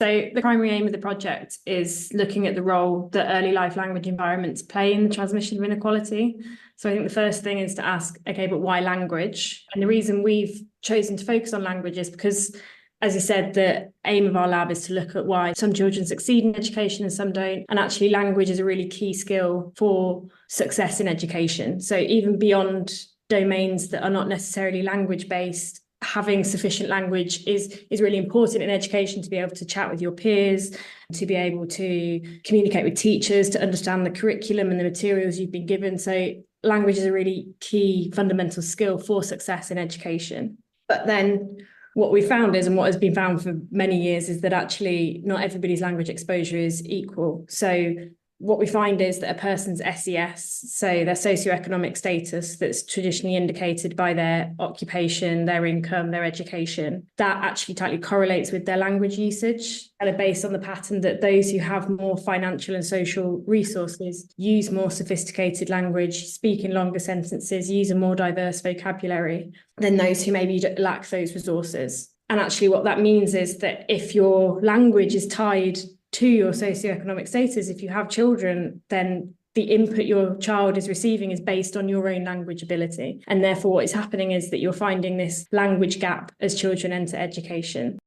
So the primary aim of the project is looking at the role that early life language environments play in the transmission of inequality. So I think the first thing is to ask, okay, but why language? And the reason we've chosen to focus on language is because, as you said, the aim of our lab is to look at why some children succeed in education and some don't. And actually, language is a really key skill for success in education. So even beyond domains that are not necessarily language-based, having sufficient language is really important in education, to be able to chat with your peers, to be able to communicate with teachers, to understand the curriculum and the materials you've been given. So language is a really key fundamental skill for success in education. But then what we found is, and what has been found for many years, is that actually not everybody's language exposure is equal. So what we find is that a person's SES, so their socioeconomic status that's traditionally indicated by their occupation, their income, their education, that actually tightly correlates with their language usage, and are based on the pattern that those who have more financial and social resources use more sophisticated language, speak in longer sentences, use a more diverse vocabulary than those who maybe lack those resources. And actually what that means is that if your language is tied to your socioeconomic status, if you have children, then the input your child is receiving is based on your own language ability. And therefore what is happening is that you're finding this language gap as children enter education.